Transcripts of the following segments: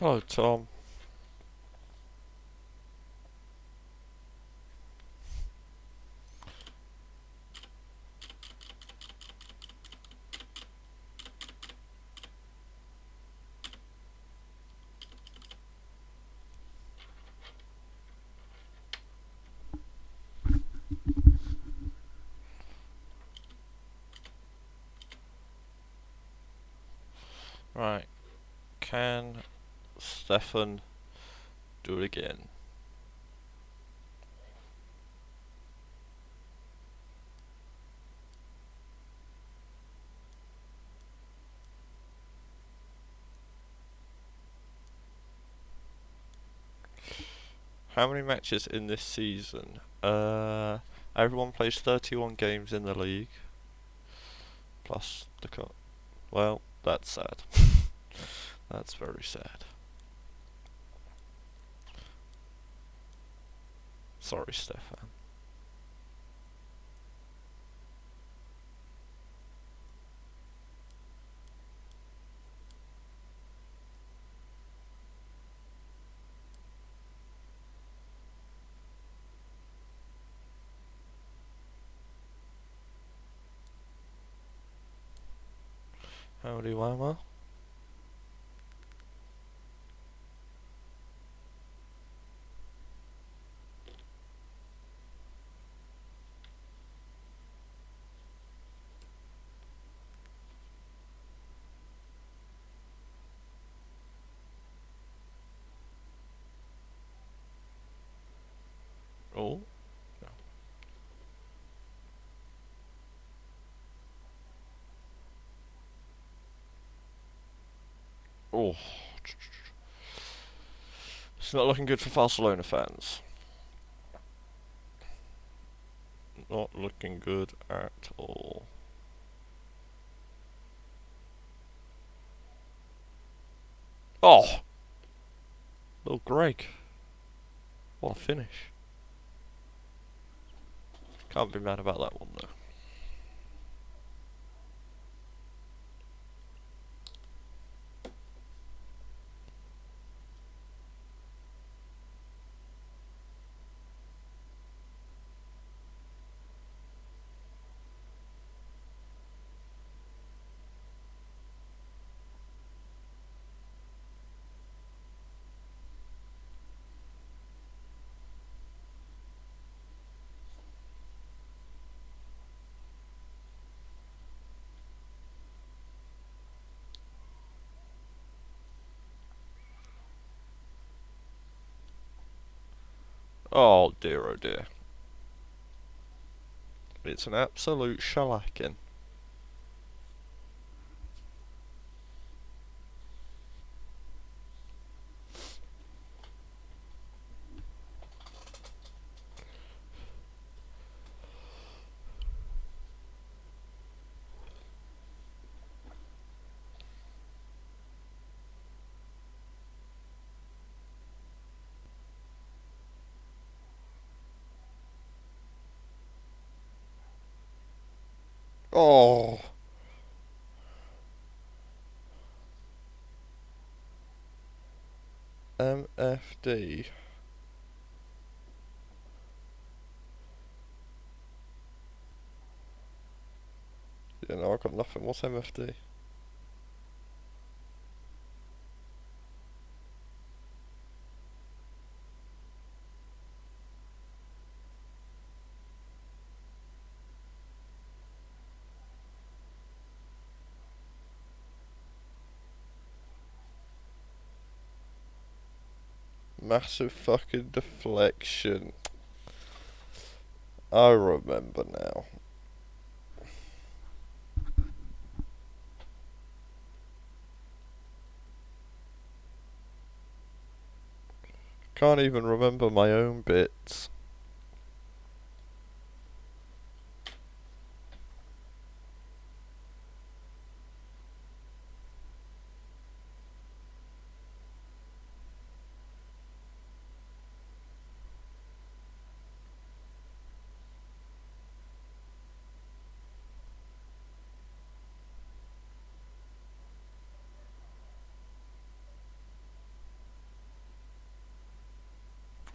Hello, Tom. Right, can Stefan do it again? How many matches in this season? Everyone plays 31 games in the league, plus the cup. Well, that's sad. That's very sad. Sorry, Stefan. Howdy, Wama. Oh, oh. It's not looking good for Barcelona fans. Not looking good at all. Oh, little Greg. What a finish. Can't be mad about that one though. Oh dear, oh dear. It's an absolute shellacking. Oh, MFD. Yeah, no, I got nothing. What's MFD? Massive fucking deflection. I remember now. Can't even remember my own bits.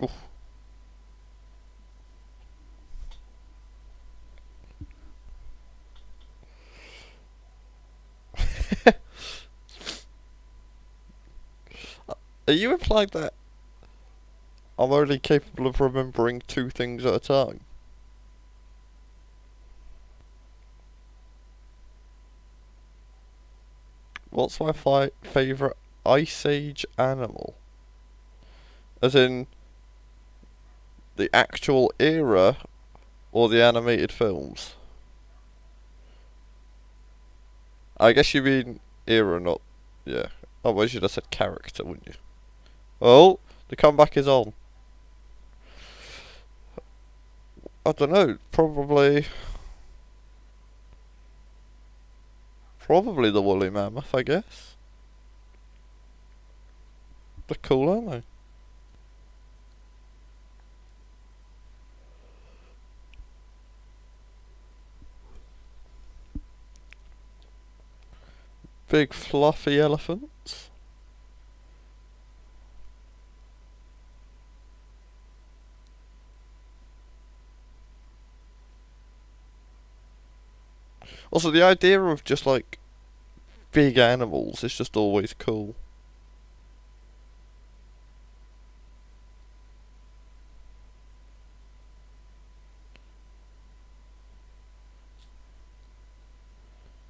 Oof. Are you implying that I'm only capable of remembering 2 things at a time? What's my favourite Ice Age animal? As in the actual era or the animated films? I guess you mean era, not... Yeah. Otherwise you'd have said character, wouldn't you? Oh, the comeback is on. I don't know, probably the woolly mammoth, I guess. They're cool, aren't they? Big fluffy elephants. Also, the idea of just like big animals is just always cool.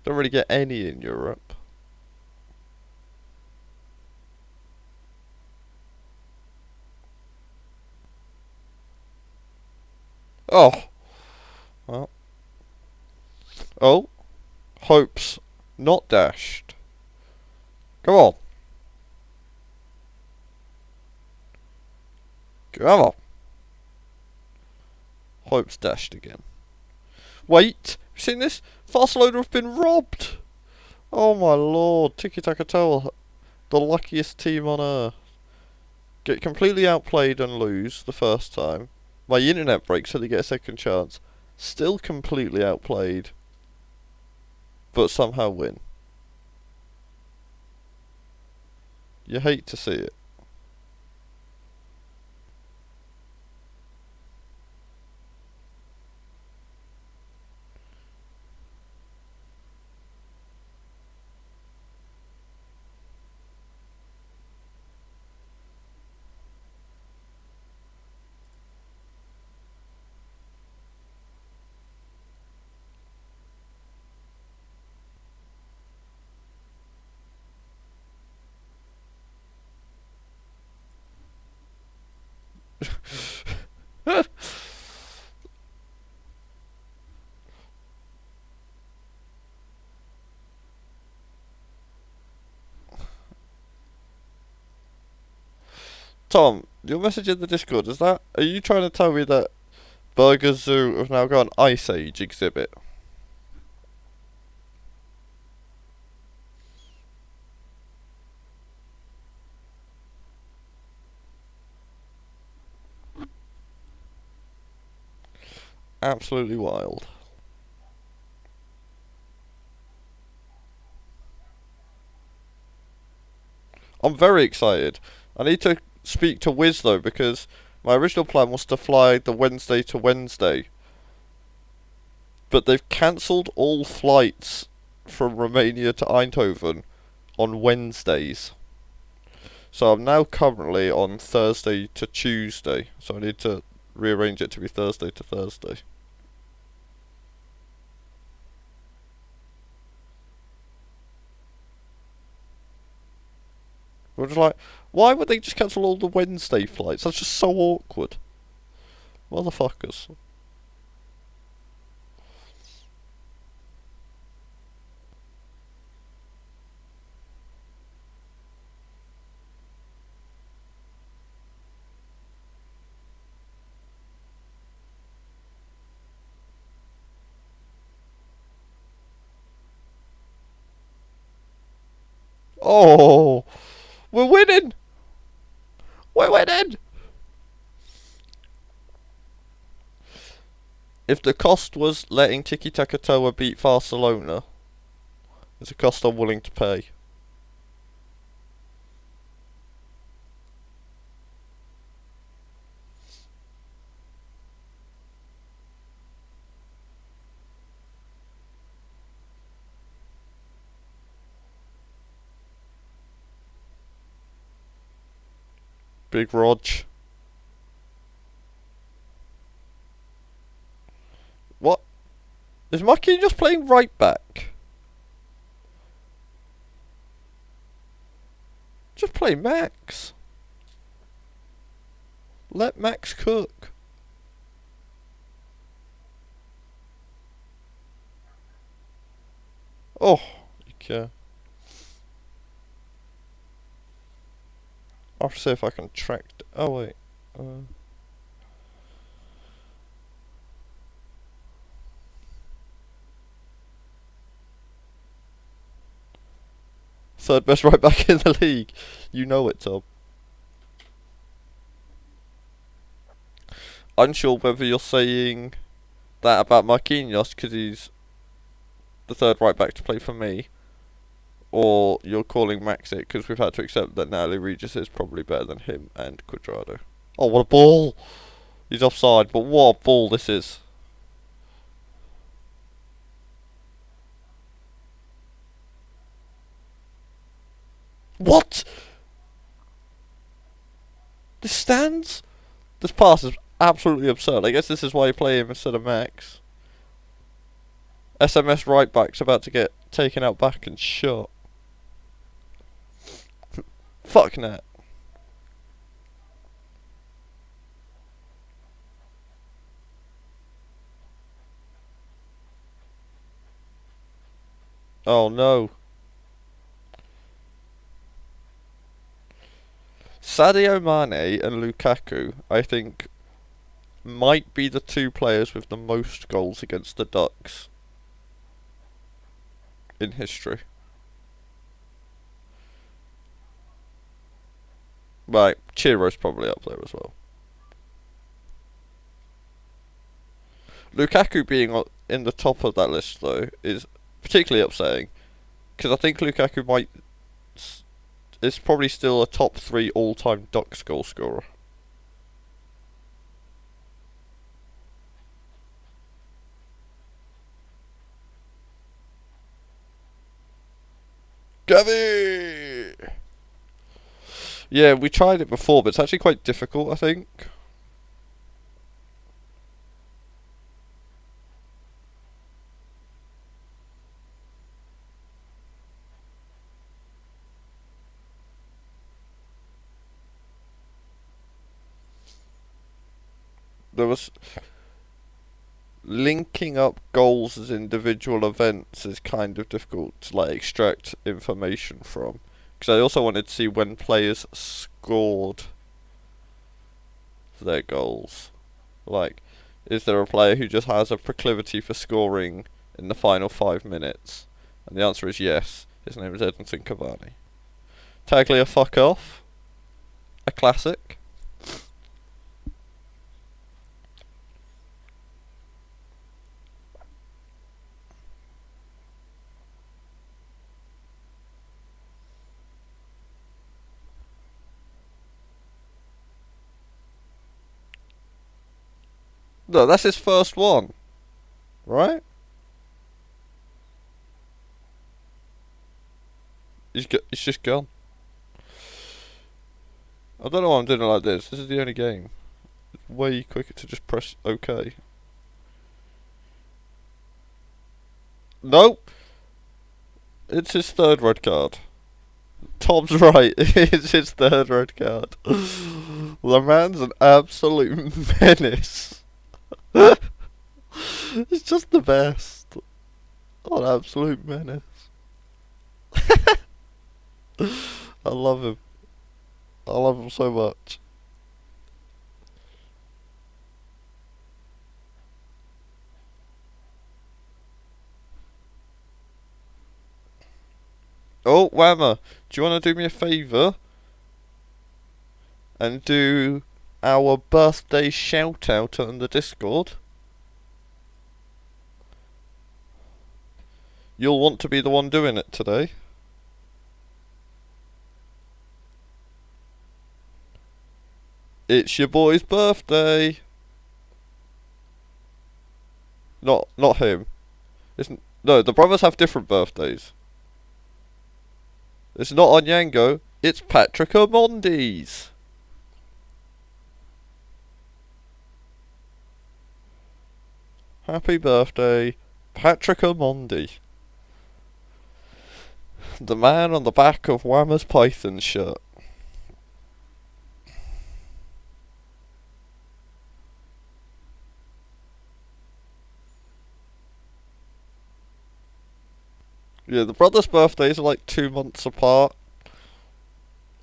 Don't really get any in Europe. Oh, well. Oh, hopes not dashed. Come on. Come on. Hopes dashed again. Wait, you seen this? Barcelona have been robbed. Oh my lord, Tiki Taka Toe, the luckiest team on earth. Get completely outplayed and lose the first time. My internet breaks so they get a second chance. Still completely outplayed, but somehow win. You hate to see it. Tom, your message in the Discord, are you trying to tell me that Burger Zoo have now got an Ice Age exhibit? Absolutely wild. I'm very excited. I need to speak to Wiz though, because my original plan was to fly the Wednesday to Wednesday. But they've cancelled all flights from Romania to Eindhoven on Wednesdays. So I'm now currently on Thursday to Tuesday. So I need to rearrange it to be Thursday to Thursday. We're just like, why would they just cancel all the Wednesday flights? That's just so awkward. Motherfuckers. Oh, we're winning! We're winning! If the cost was letting Tiki Taka Toa beat Barcelona, it's a cost I'm willing to pay. Big Rog. What? Is Marquinhos just playing right back? Just play Max. Let Max cook. Oh, okay. I'll have to see if I can track. Oh wait. Third best right back in the league. You know it, Tom. Unsure whether you're saying that about Marquinhos because he's the third right back to play for me, or you're calling Max it because we've had to accept that Natalie Regis is probably better than him and Cuadrado. Oh, what a ball! He's offside, but what a ball this is. What? This stands? This pass is absolutely absurd. I guess this is why you play him instead of Max. SMS right back's about to get taken out back and shot. Fuck Nat. Oh no. Sadio Mane and Lukaku, I think, might be the two players with the most goals against the Ducks in history. Right, Chiro's probably up there as well. Lukaku being in the top of that list, though, is particularly upsetting, because I think Lukaku is probably still a top 3 all-time Ducks goal scorer. Gavi! Yeah, we tried it before, but it's actually quite difficult, I think. There was linking up goals as individual events is kind of difficult to like extract information from, because I also wanted to see when players scored their goals. Like, is there a player who just has a proclivity for scoring in the final 5 minutes? And the answer is yes. His name is Edinson Cavani. Taglia fuck off. A classic. No, that's his first one, right? He's just gone. I don't know why I'm doing it like this. This is the only game. It's way quicker to just press OK. Nope. It's his third red card. Tom's right. It's his third red card. The man's an absolute menace. It's just the best. What an absolute menace. I love him. I love him so much. Oh, Whammer, do you want to do me a favour? And do our birthday shout out on the Discord? You'll want to be the one doing it today. It's your boy's birthday. Not him. No, the brothers have different birthdays. It's not Onyango, it's Patrick Amondi's. Happy birthday, Patrick Amondi. The man on the back of Whammer's Python shirt. Yeah, the brothers' birthdays are like 2 months apart.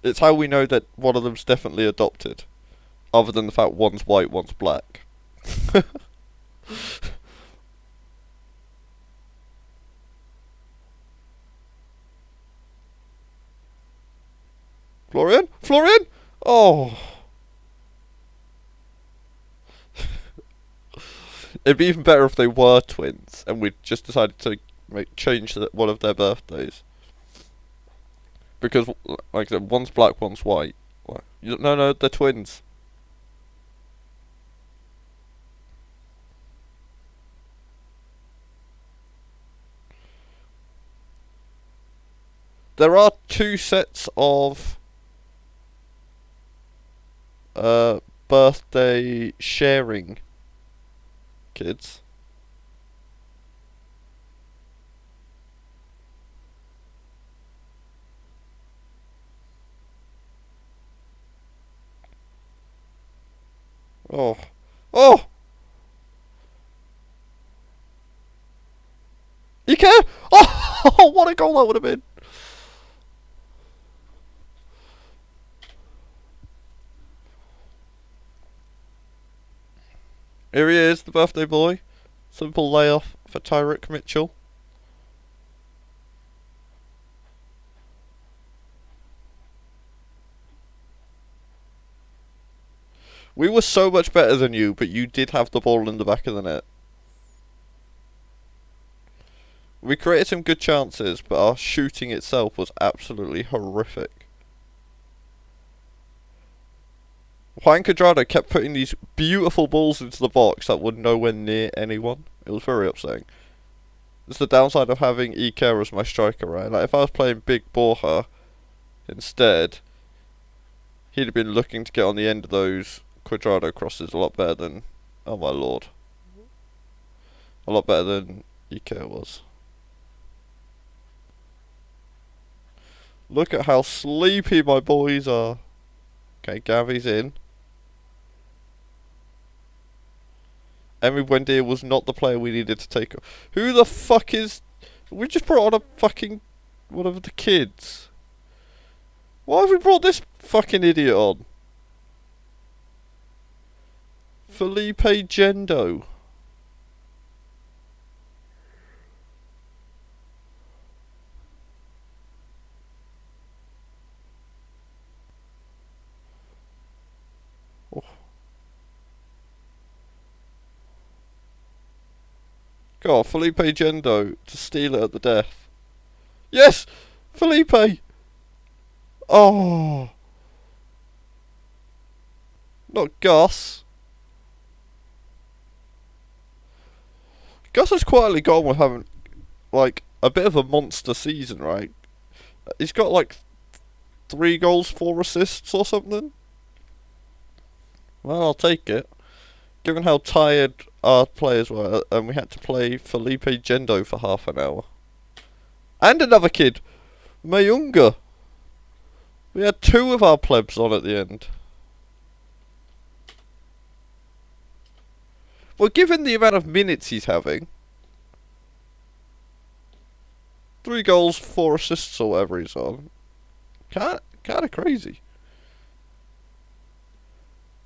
It's how we know that one of them's definitely adopted. Other than the fact one's white, one's black. Florian? Florian? Oh. It'd be even better if they were twins and we just decided to change one of their birthdays. Because, like I said, one's black, one's white. No, they're twins. There are 2 sets of birthday sharing kids. Oh. Oh! You can? Oh, what a goal that would have been. Here he is, the birthday boy. Simple layoff for Tyrick Mitchell. We were so much better than you, but you did have the ball in the back of the net. We created some good chances, but our shooting itself was absolutely horrific. Juan Cuadrado kept putting these beautiful balls into the box that were nowhere near anyone. It was very upsetting. It's the downside of having Iker as my striker, right? Like, if I was playing Big Borja instead, he'd have been looking to get on the end of those Cuadrado crosses a lot better than... Oh my lord. A lot better than Iker was. Look at how sleepy my boys are. Okay, Gavi's in. Emi Buendia was not the player we needed to take. Who the fuck is... We just brought on a fucking... one of the kids. Why have we brought this fucking idiot on? Felipe Gendo. Oh. God, Felipe Gendo to steal it at the death. Yes! Felipe! Oh! Not Gus. Gus has quietly gone with having, like, a bit of a monster season, right? He's got, like, 3 goals, 4 assists or something. Well, I'll take it. Given how tired our players were, and we had to play Felipe Gendo for half an hour. And another kid, Mayunga. We had 2 of our plebs on at the end. Well, given the amount of minutes he's having, 3 goals, 4 assists or whatever he's on, kind of crazy.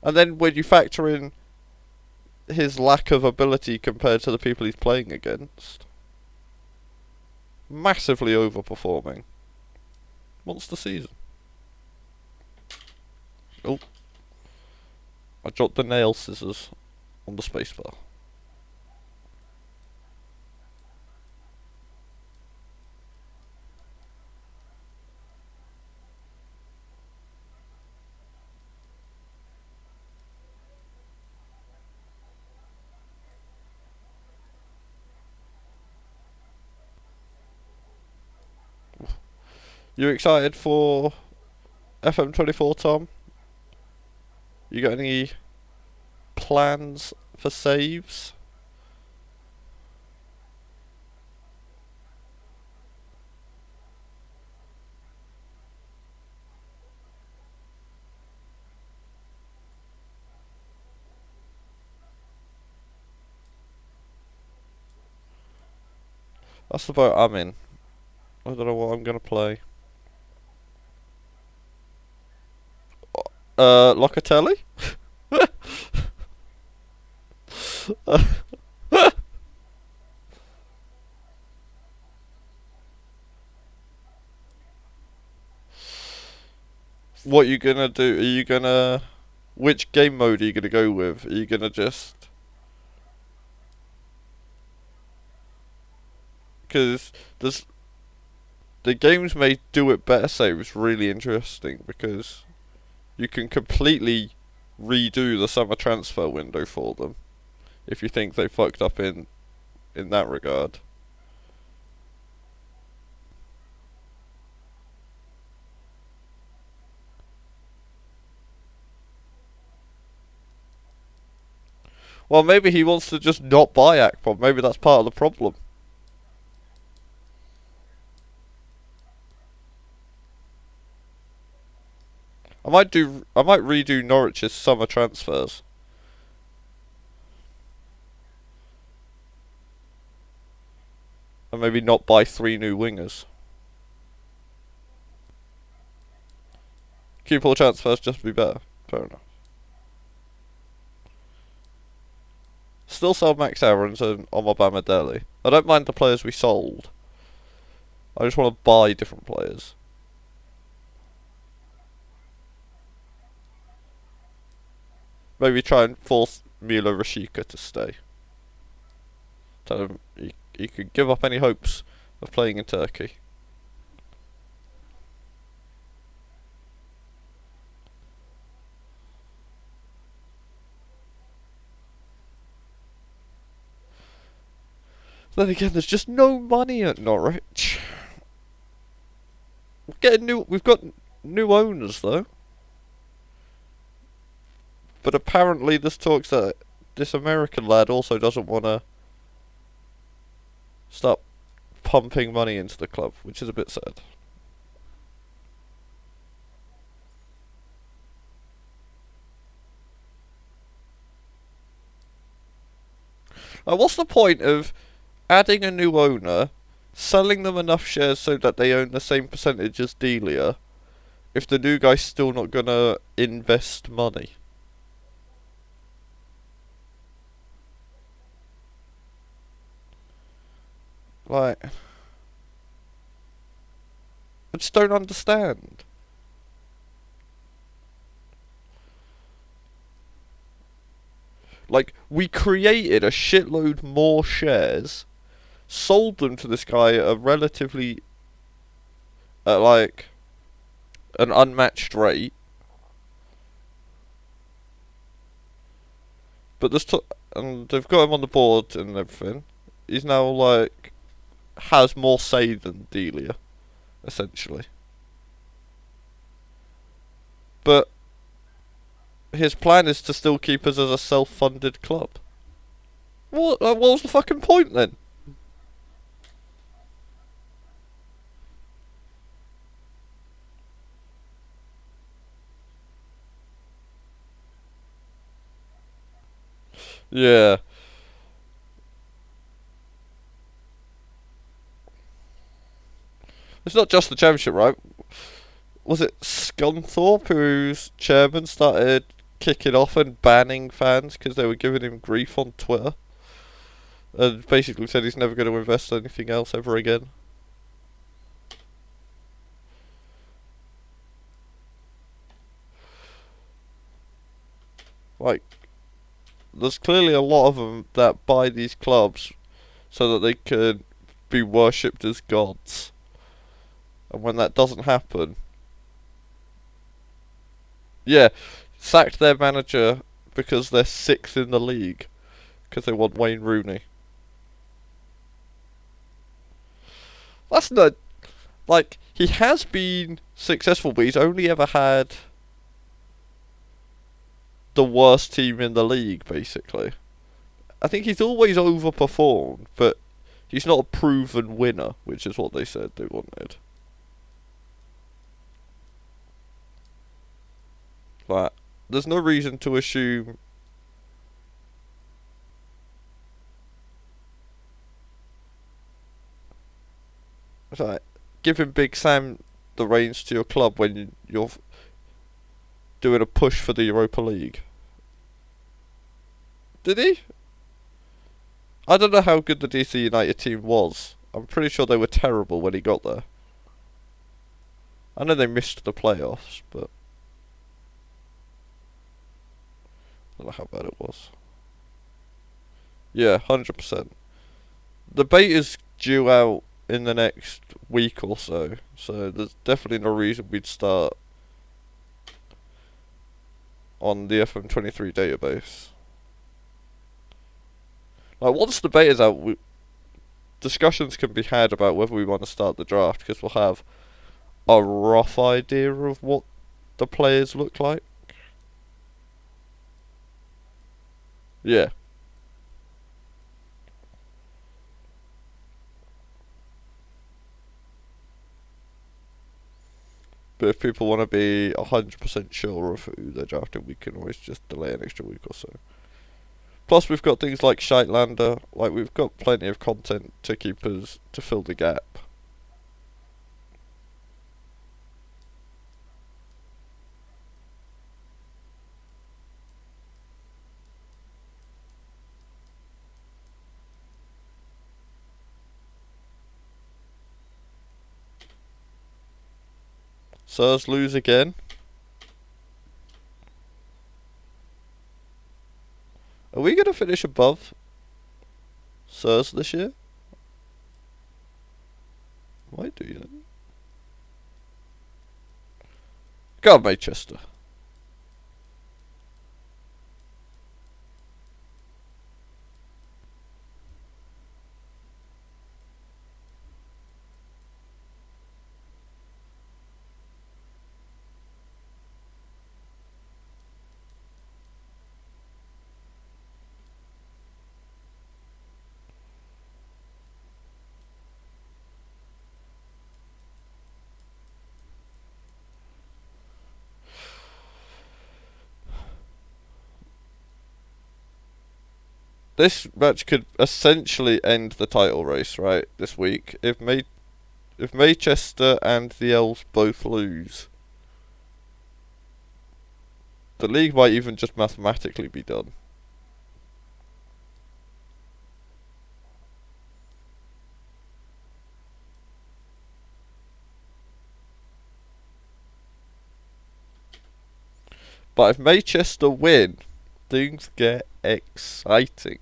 And then when you factor in his lack of ability compared to the people he's playing against, massively overperforming. Monster season. Oh. I dropped the nail scissors on the spacebar. You excited for FM24, Tom? You got any plans for saves? That's the boat I'm in. I don't know what I'm gonna play. Locatelli? What you gonna do? Are you gonna... Which game mode are you gonna go with? Are you gonna just... Because there's... The games may do it better save is really interesting because you can completely redo the summer transfer window for them if you think they fucked up in that regard. Well, maybe he wants to just not buy Akpom. Maybe that's part of the problem. I might redo Norwich's summer transfers. And maybe not buy 3 new wingers. Keep all transfers just to be better. Fair enough. Still sell Max Aarons and Omobama Deli. I don't mind the players we sold. I just want to buy different players. Maybe try and force Milo Rashika to stay. Tell him he could give up any hopes of playing in Turkey. Then again, there's just no money at Norwich. We've got new owners though. But apparently there's talks that this American lad also doesn't want to start pumping money into the club, which is a bit sad. What's the point of adding a new owner, selling them enough shares so that they own the same percentage as Delia, if the new guy's still not gonna invest money? Like, I just don't understand. Like, we created a shitload more shares, sold them to this guy at a relatively, like, an unmatched rate. But and they've got him on the board and everything. He's now, like, has more say than Delia, essentially. But his plan is to still keep us as a self-funded club. What was the fucking point then? Yeah. It's not just the championship, right? Was it Scunthorpe whose chairman started kicking off and banning fans because they were giving him grief on Twitter? And basically said he's never going to invest in anything else ever again. Like, there's clearly a lot of them that buy these clubs so that they can be worshipped as gods. And when that doesn't happen... Yeah, sacked their manager because they're 6th in the league. Because they want Wayne Rooney. That's not... Like, he has been successful, but he's only ever had the worst team in the league, basically. I think he's always overperformed, but he's not a proven winner, which is what they said they wanted. Like, there's no reason to assume... like giving Big Sam the reins to your club when you're doing a push for the Europa League. Did he? I don't know how good the DC United team was. I'm pretty sure they were terrible when he got there. I know they missed the playoffs, but I don't know how bad it was. Yeah, 100%. The beta's due out in the next week or so, so there's definitely no reason we'd start on the FM23 database. Like, once the beta's out, discussions can be had about whether we want to start the draft, because we'll have a rough idea of what the players look like. Yeah. But if people want to be 100% sure of who they're drafting, we can always just delay an extra week or so. Plus, we've got things like Shitelander. Like, we've got plenty of content to keep us to fill the gap. Sirs lose again. Are we going to finish above Sirs this year? Might do, you know. Go on, Manchester. This match could essentially end the title race, right, this week. If Manchester and the Elves both lose, the league might even just mathematically be done. But if Manchester win, things get exciting.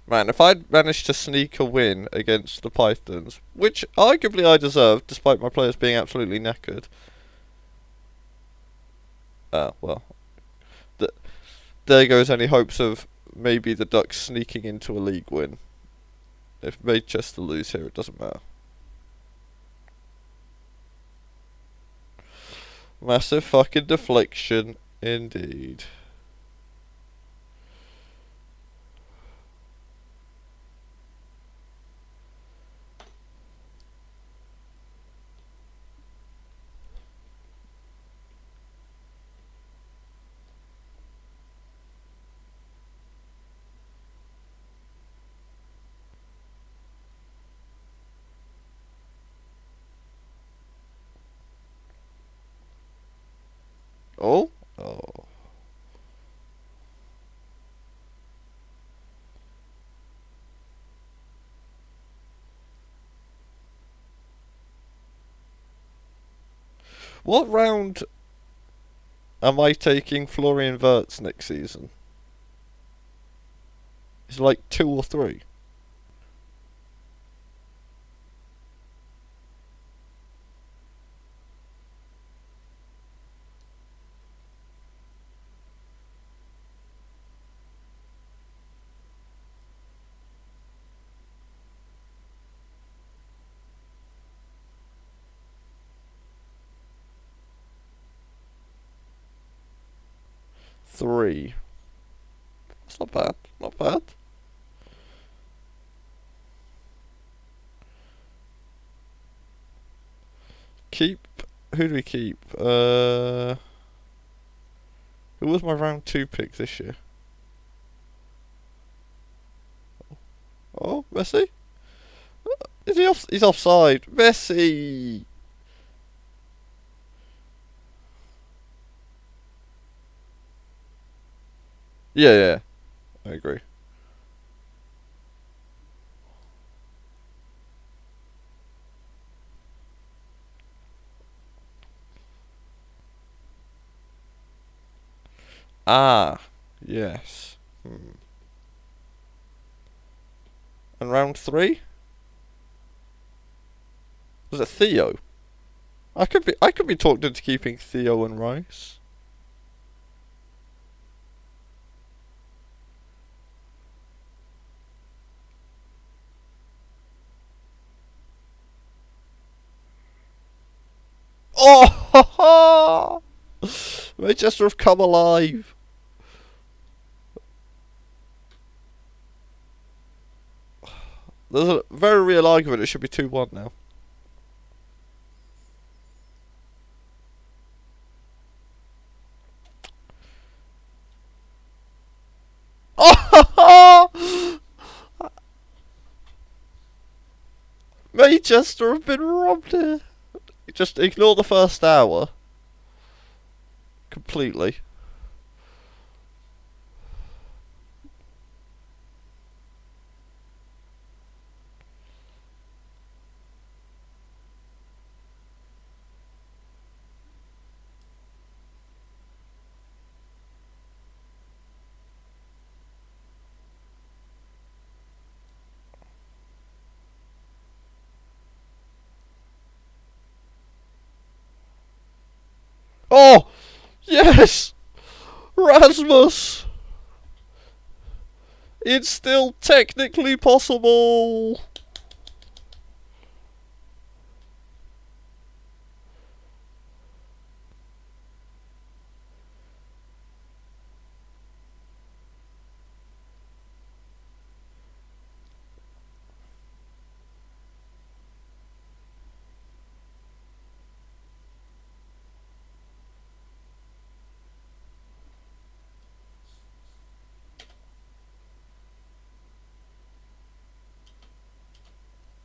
Man, if I'd managed to sneak a win against the Pythons, which arguably I deserved, despite my players being absolutely knackered. Well, th- there goes any hopes of maybe the Ducks sneaking into a league win. If Manchester lose here, it doesn't matter. Massive fucking deflection, indeed. Oh? Oh. What round am I taking Florian Wirtz next season? It's like 2 or 3. Three. That's not bad. Not bad. Keep. Who do we keep? Who Who was my round 2 pick this year? Oh, Messi? Is he off? He's offside. Messi! Yeah, yeah. I agree. Ah, yes. And round 3? Was it Theo? I could be talked into keeping Theo and Rice. Oh! Manchester have come alive. There's a very real argument it should be 2-1 now. Oh! Manchester have been robbed here. Just ignore the first hour. Completely. Oh! Yes! Rasmus! It's still technically possible!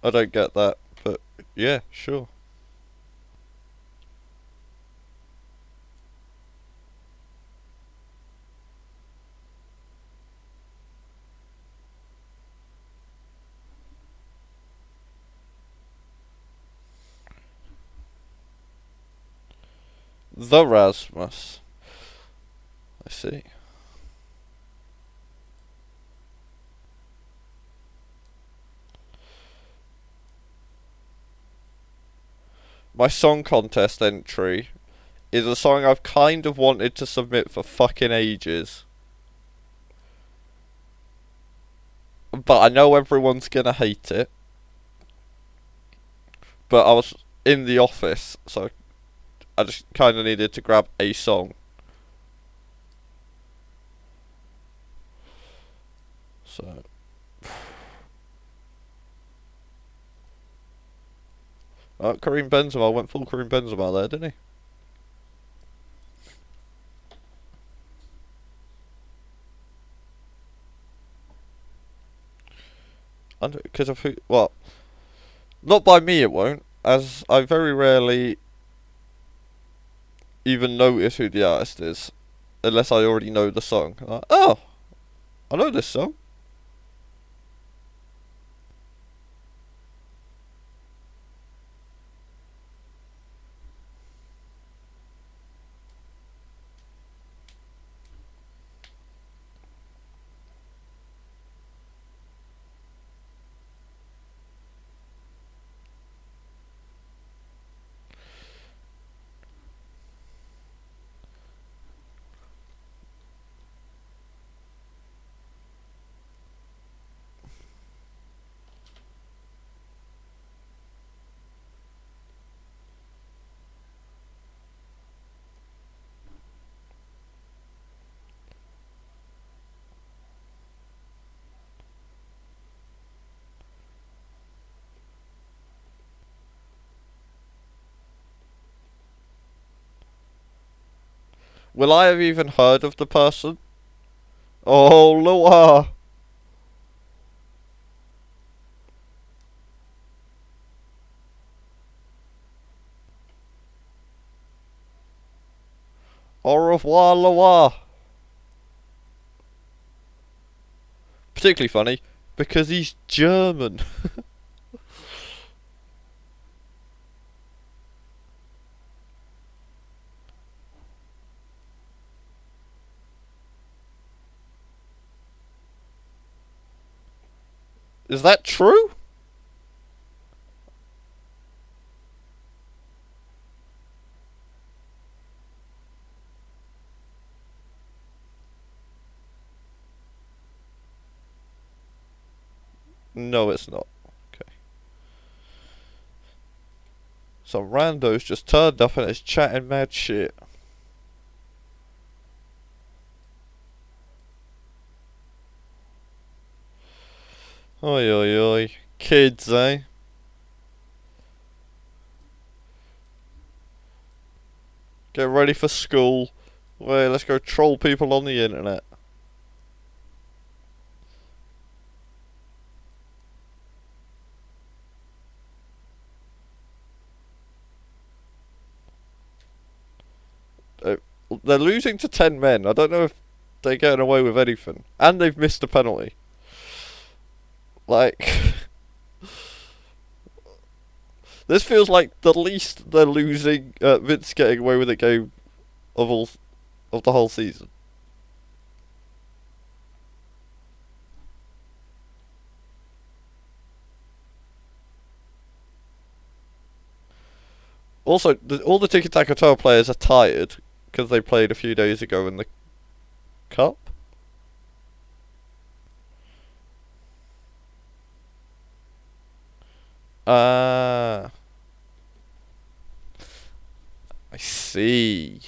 I don't get that, but yeah, sure. The Rasmus. I see. My song contest entry is a song I've kind of wanted to submit for fucking ages. But I know everyone's gonna hate it. But I was in the office, so I just kind of needed to grab a song. So. Kareem Benzema went full Kareem Benzema there, didn't he? Because of who? Well, not by me it won't, as I very rarely even notice who the artist is, unless I already know the song. Oh, I know this song. Will I have even heard of the person? Oh, Loa! Au revoir, Loa! Particularly funny because he's German. Is that true? No, it's not. Okay. Some randos just turned up and is chatting mad shit. Oi, oi, oi. Kids, eh? Get ready for school. Wait, let's go troll people on the internet. Uh, They're losing to 10 men. I don't know if they're getting away with anything. And they've missed a penalty. Like, this feels like the least they're losing Vince getting away with a game of the whole season. Also, all the Tiki Taka Toe players are tired because they played a few days ago in the cup. Ah, I see.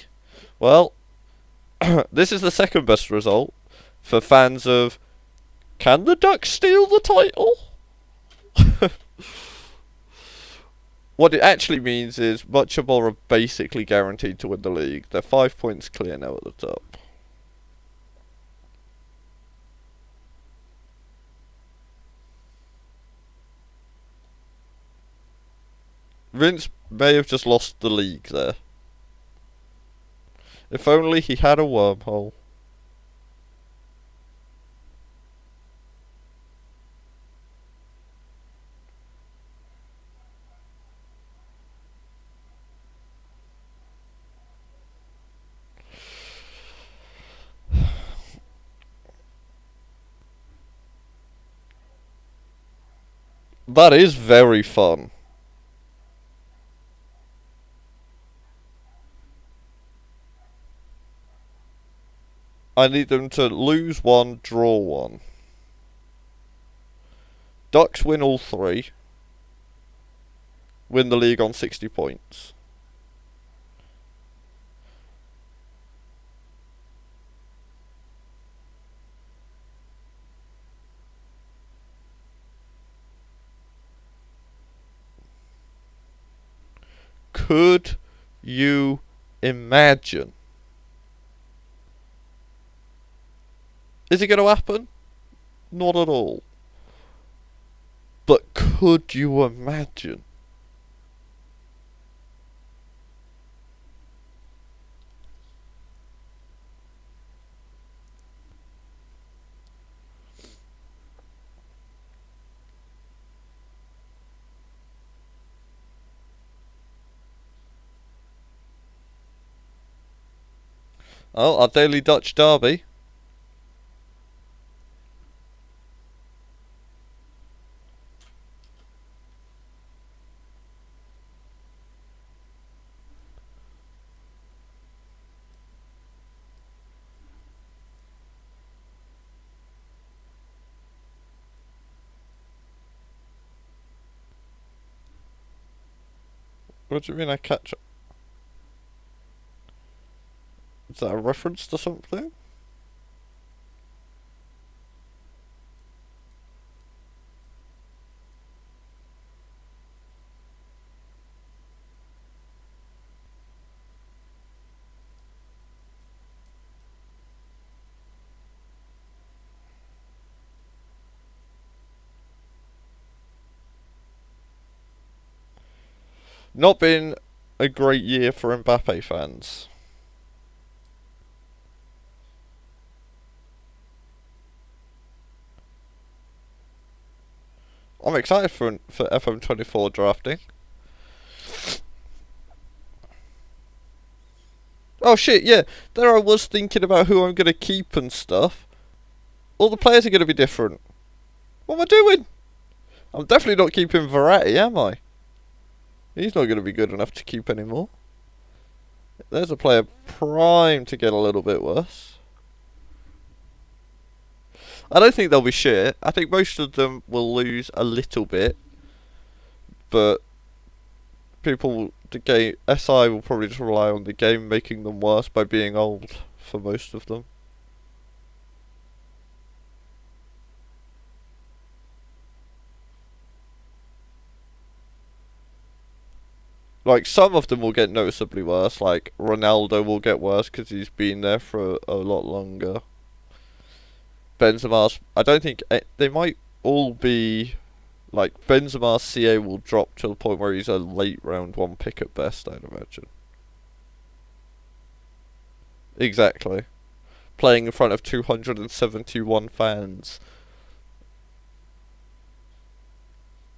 Well, this is the second best result for fans of can the Ducks steal the title? What it actually means is Muchamore are basically guaranteed to win the league. They're 5 points clear now at the top. Vince may have just lost the league there. If only he had a wormhole. That is very fun. I need them to lose one, draw one. Ducks win all three. Win the league on 60 points. Could you imagine? Is it going to happen? Not at all. But could you imagine? Oh, our daily Dutch derby. What do you mean I catch up? Is that a reference to something? Not been a great year for Mbappe fans. I'm excited for FM24 drafting. Oh shit, yeah. There I was thinking about who I'm going to keep and stuff. All the players are going to be different. What am I doing? I'm definitely not keeping Verratti, am I? He's not going to be good enough to keep anymore. There's a player primed to get a little bit worse. I don't think they'll be shit. I think most of them will lose a little bit. But the game, SI will probably just rely on the game making them worse by being old for most of them. Like, some of them will get noticeably worse. Like, Ronaldo will get worse because he's been there for a lot longer. Benzema's... I don't think... They might all be... Like, Benzema's CA will drop to the point where he's a late round 1 pick at best, I'd imagine. Exactly. Playing in front of 271 fans.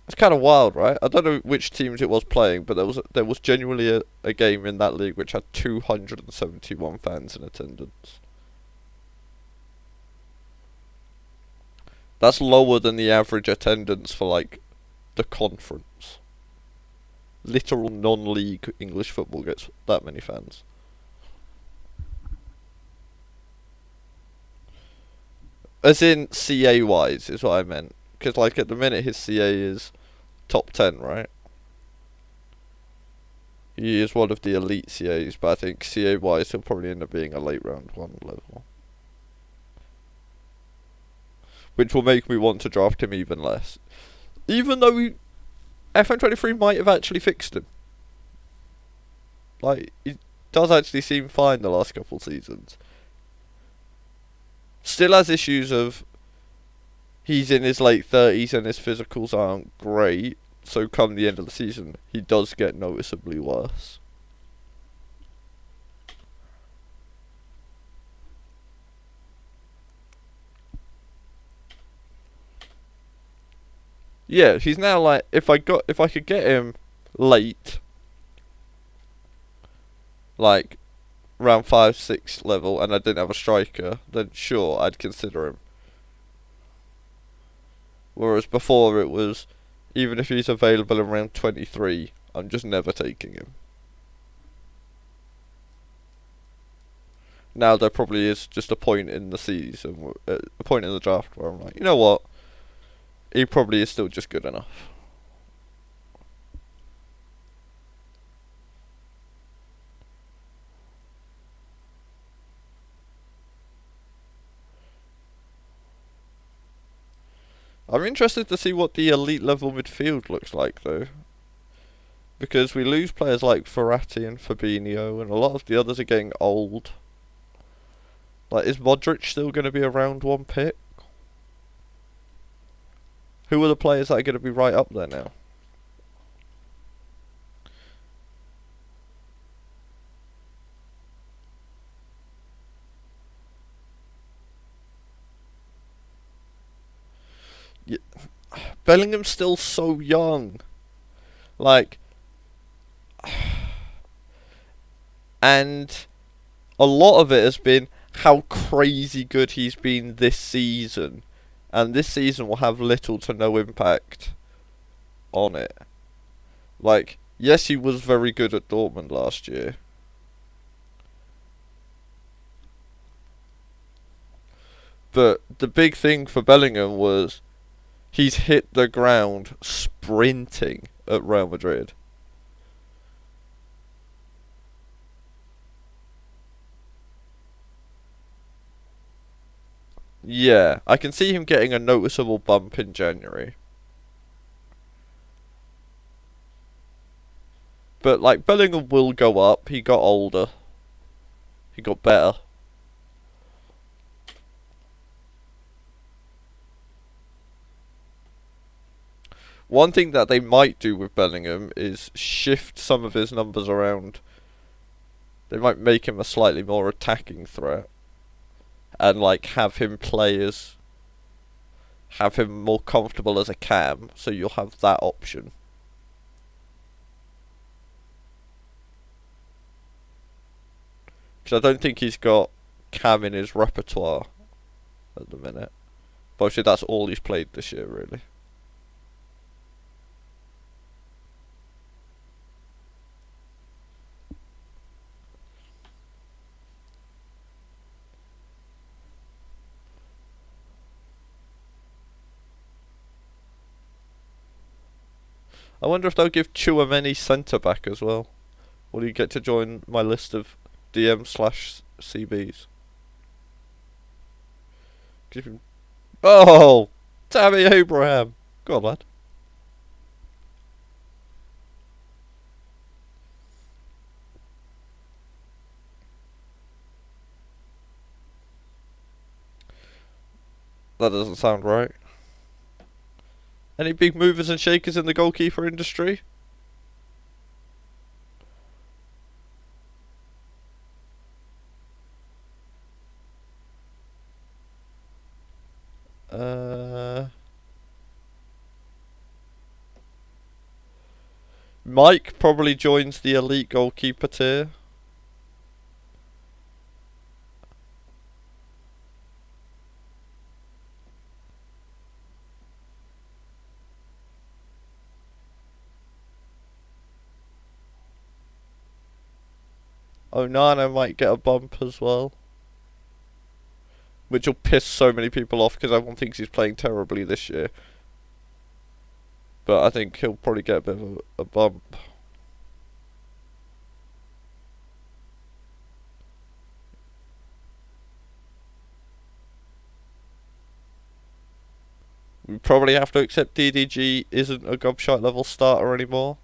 It's kind of wild, right? I don't know which teams it was playing, but there was genuinely a game in that league which had 271 fans in attendance. That's lower than the average attendance for, like, the conference. Literal non-league English football gets that many fans. As in CA-wise is what I meant. Because, like, at the minute his CA is top 10, right? He is one of the elite CAs, but I think CA-wise he'll probably end up being a late round 1 level. Which will make me want to draft him even less. Even though FM23 might have actually fixed him. Like, he does actually seem fine the last couple of seasons. Still has issues of he's in his late 30s and his physicals aren't great, so come the end of the season, he does get noticeably worse. Yeah, he's now like, if I could get him late, like round 5, 6 level, and I didn't have a striker, then sure, I'd consider him. Whereas before it was, even if he's available in round 23, I'm just never taking him. Now there probably is just a point in the season, a point in the draft where I'm like, you know what? He probably is still just good enough. I'm interested to see what the elite level midfield looks like though. Because we lose players like Verratti and Fabinho, and a lot of the others are getting old. Like, is Modric still going to be a round 1 pick? Who are the players that are going to be right up there now? Yeah. Bellingham's still so young. Like, and a lot of it has been how crazy good he's been this season. And this season will have little to no impact on it. Like, yes, he was very good at Dortmund last year. But the big thing for Bellingham was he's hit the ground sprinting at Real Madrid. Yeah, I can see him getting a noticeable bump in January. But, like, Bellingham will go up. He got older. He got better. One thing that they might do with Bellingham is shift some of his numbers around. They might make him a slightly more attacking threat, and like have him more comfortable as a cam, so you'll have that option. Because I don't think he's got cam in his repertoire at the minute. But obviously that's all he's played this year, really. I wonder if they'll give Chouameni centre back as well. Will you get to join my list of DM/CBs? Give him. Oh, Tammy Abraham. Go on, lad. That doesn't sound right. Any big movers and shakers in the goalkeeper industry? Mike probably joins the elite goalkeeper tier. Onana might get a bump as well. Which will piss so many people off because everyone thinks he's playing terribly this year. But I think he'll probably get a bit of a bump. We probably have to accept DDG isn't a gobshite level starter anymore.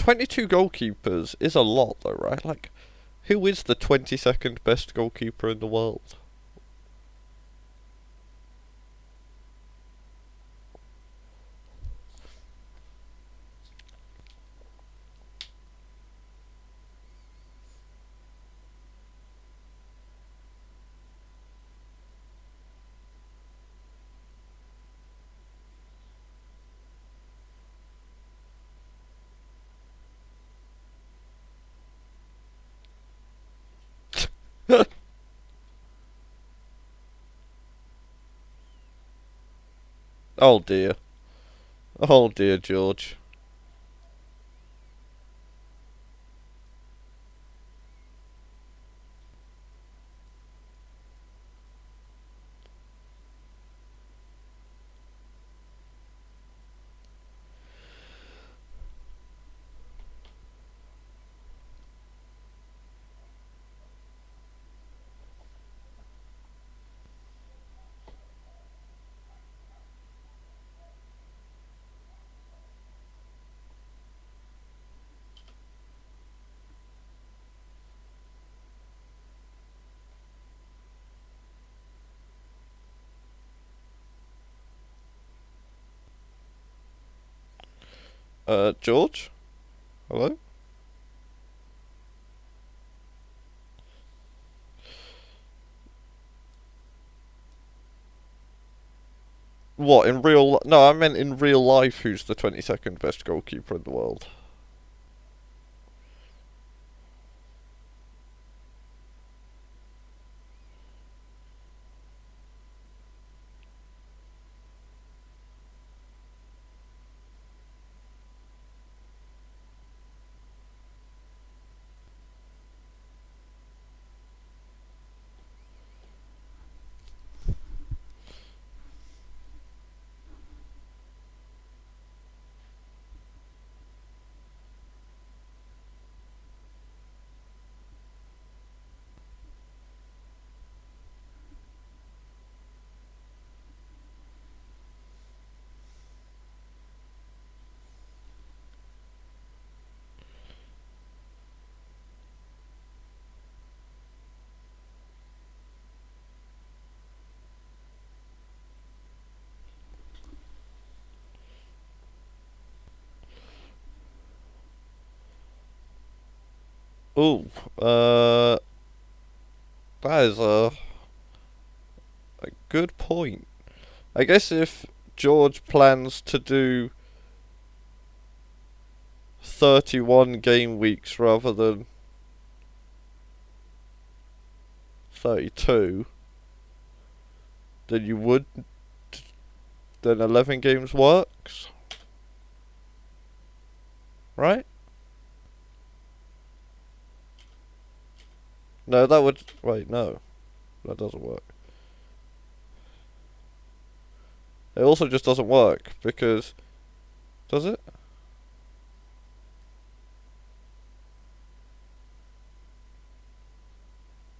"22 goalkeepers is a lot though, right? Like, who is the 22nd best goalkeeper in the world?" Oh dear. Oh dear, George. George? Hello? What, in real... No, I meant in real life who's the 22nd best goalkeeper in the world. Ooh, that is a good point. I guess if George plans to do 31 game weeks rather than 32, then you would, then 11 games works, right? No, that would, wait, no, that doesn't work. It also just doesn't work because, does it?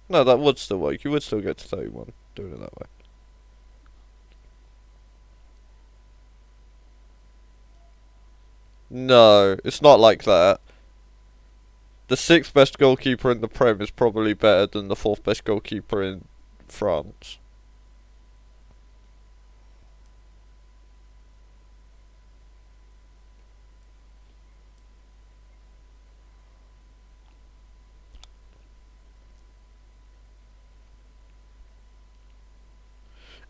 No, that would still work. You would still get to 31 doing it that way. No, it's not like that. The sixth best goalkeeper in the Prem is probably better than the fourth best goalkeeper in France.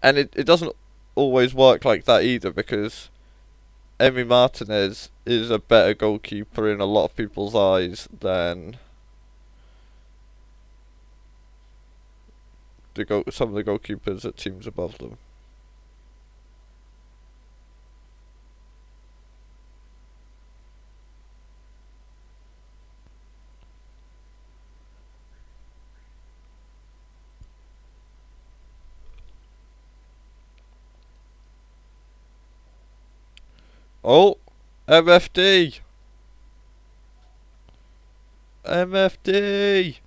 And it doesn't always work like that either because Emi Martinez is a better goalkeeper in a lot of people's eyes than some of the goalkeepers at teams above them. Oh, MFD! MFD!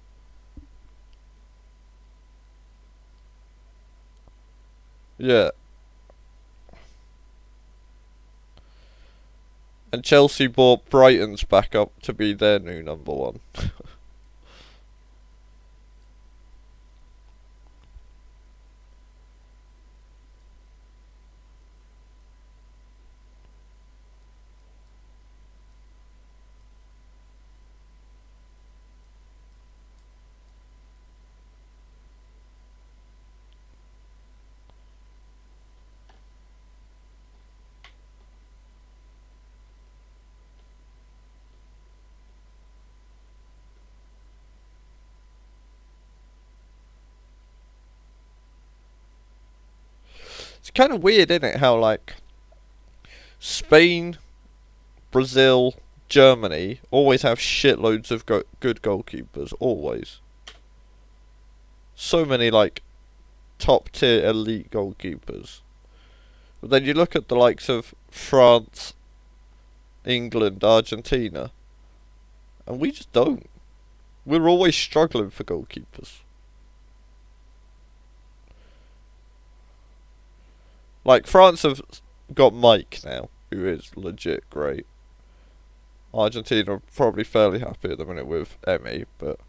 Yeah. And Chelsea bought Brighton's back up to be their new number one. It's kind of weird, isn't it? How like Spain, Brazil, Germany always have shitloads of good goalkeepers. Always. So many like top tier elite goalkeepers. But then you look at the likes of France, England, Argentina, and we just don't. We're always struggling for goalkeepers. Like France have got Mike now, who is legit great. Argentina are probably fairly happy at the minute with Emi, but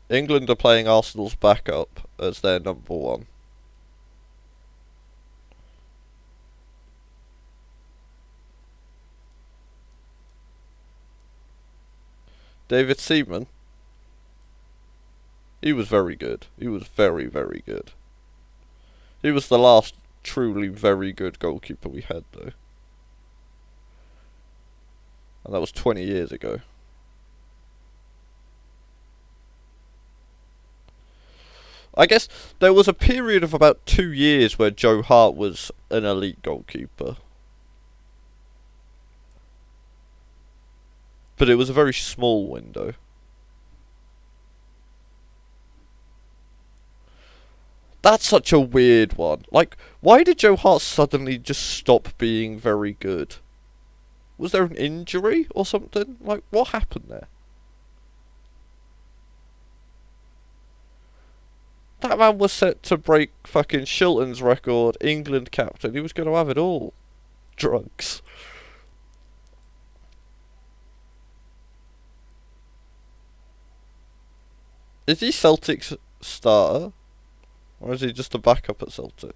England are playing Arsenal's backup as their number one. David Seaman, he was very good. He was very, very good. He was the last truly very good goalkeeper we had, though. And that was 20 years ago. I guess there was a period of about 2 years where Joe Hart was an elite goalkeeper. But it was a very small window. That's such a weird one. Like, why did Joe Hart suddenly just stop being very good? Was there an injury or something? Like, what happened there? That man was set to break fucking Shilton's record, England captain. He was going to have it all. Drugs. Is he Celtic's starter? Or is he just a backup at Celtic?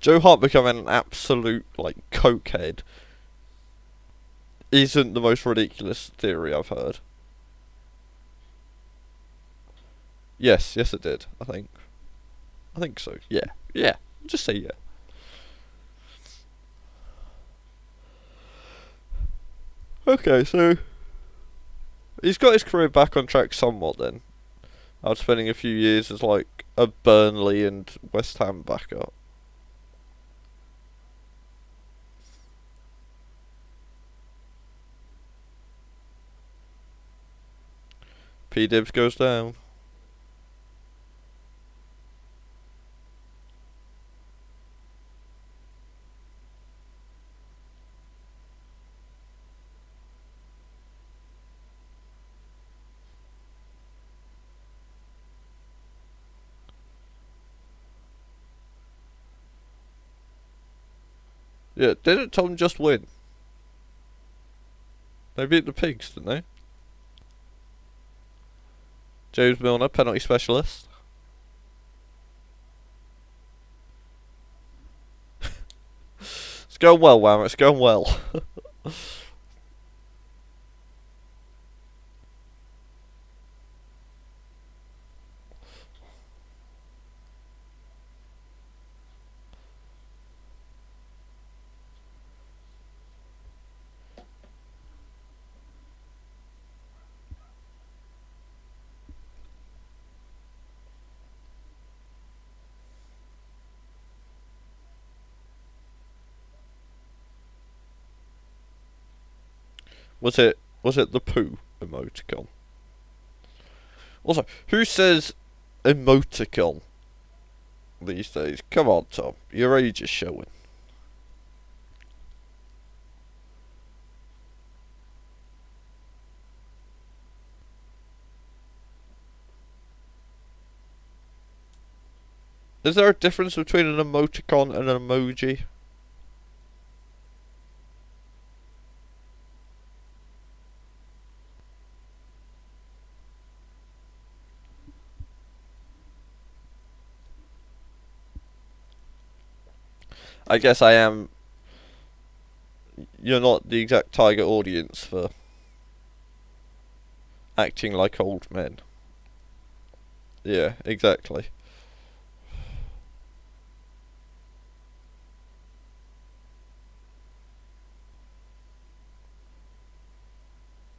Joe Hart becoming an absolute, like, cokehead isn't the most ridiculous theory I've heard. Yes, yes it did, I think. I think so, yeah. Yeah, just say yeah. Okay, so he's got his career back on track somewhat then. After spending a few years as like a Burnley and West Ham backup. P Dibs goes down. Yeah, didn't Tom just win? They beat the Pigs, didn't they? James Milner, penalty specialist. It's going well, Wham, it's going well. Was it the poo emoticon? Also, who says emoticon these days? Come on, Tom. Your age is showing. Is there a difference between an emoticon and an emoji? I guess I am. You're not the exact target audience for acting like old men. Yeah, exactly.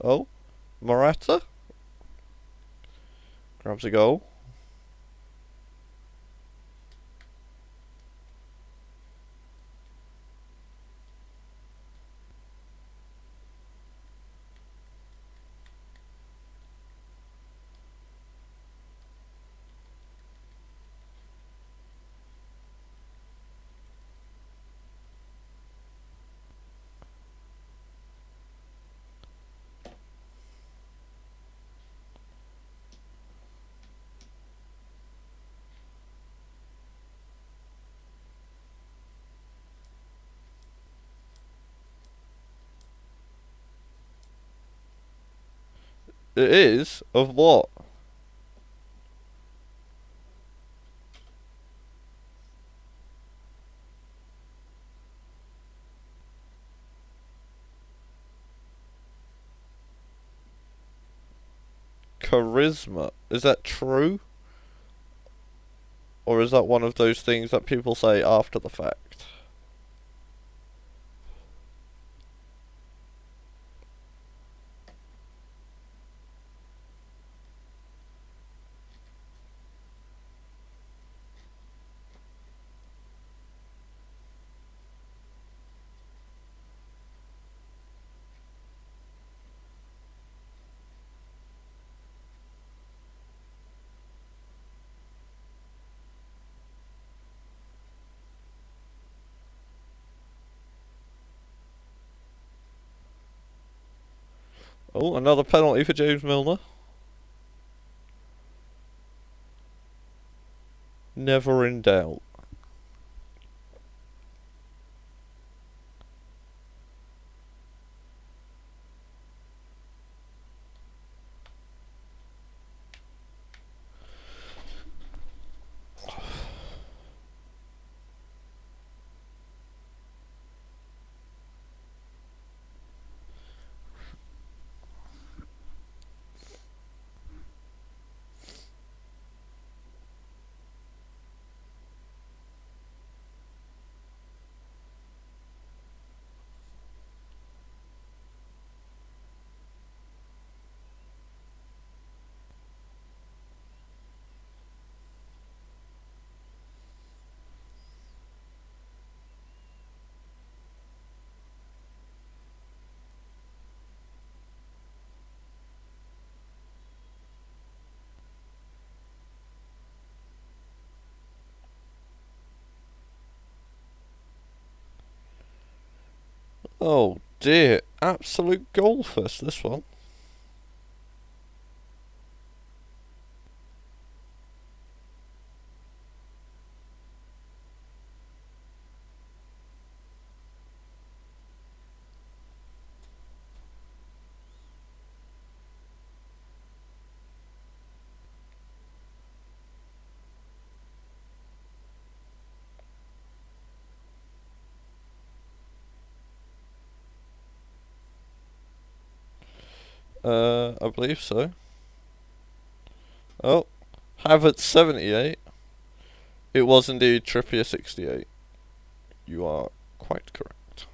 Oh, Morata grabs a goal. It is of what? Charisma. Is that true? Or is that one of those things that people say after the fact? Oh, another penalty for James Milner. Never in doubt. Oh dear, absolute goalfest this one. I believe so. Oh, Havertz 78. It was indeed Trippier 68. You are quite correct.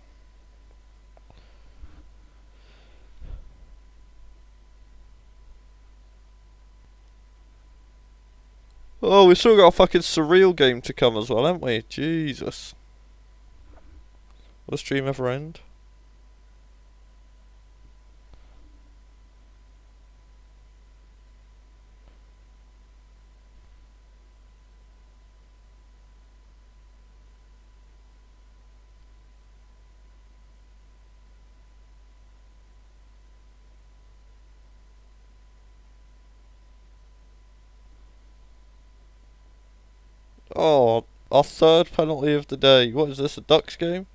Oh, we've still got a fucking surreal game to come as well, haven't we? Jesus. Will the stream ever end? Oh, our third penalty of the day. What is this, a Ducks game?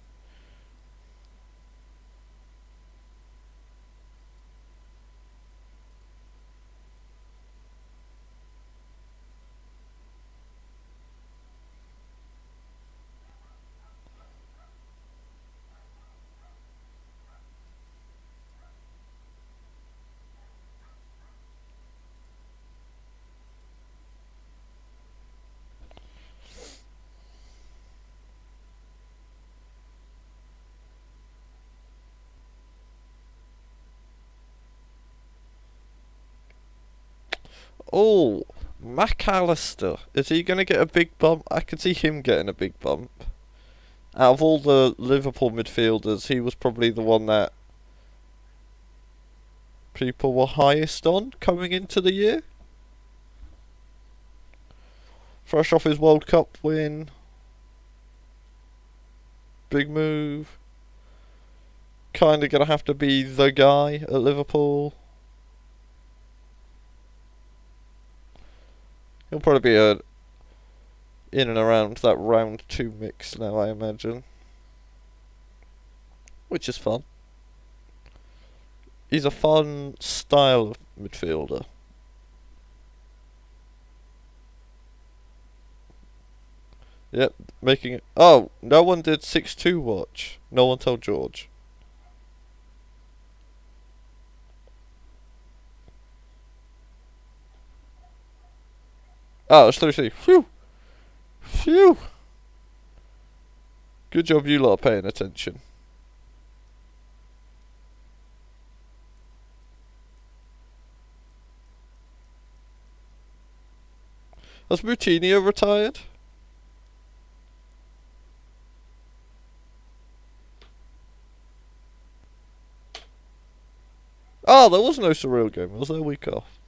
Oh, McAllister. Is he going to get a big bump? I can see him getting a big bump. Out of all the Liverpool midfielders, he was probably the one that people were highest on coming into the year. Fresh off his World Cup win. Big move. Kinda gonna have to be the guy at Liverpool. He'll probably be in and around that round 2 mix now, I imagine. Which is fun. He's a fun style of midfielder. Yep, making it. Oh, no one did 6-2 watch. No one told George. Oh, it's 3-3. Phew! Phew! Good job you lot are paying attention. Has Moutinho retired? Oh, there was no surreal game. Was there a week off?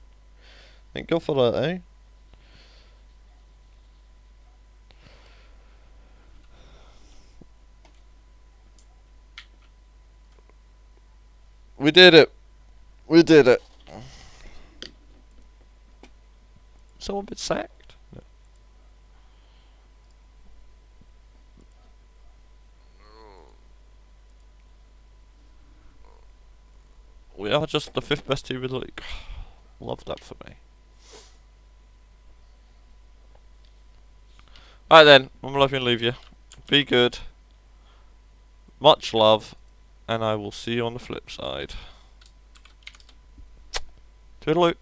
Thank God for that, eh? We did it. We did it. Someone been sacked? No. We are just the 5th best team in the league. Love that for me. Alright then, I'm gonna love you and leave you. Be good. Much love. And I will see you on the flip side. Toodaloo.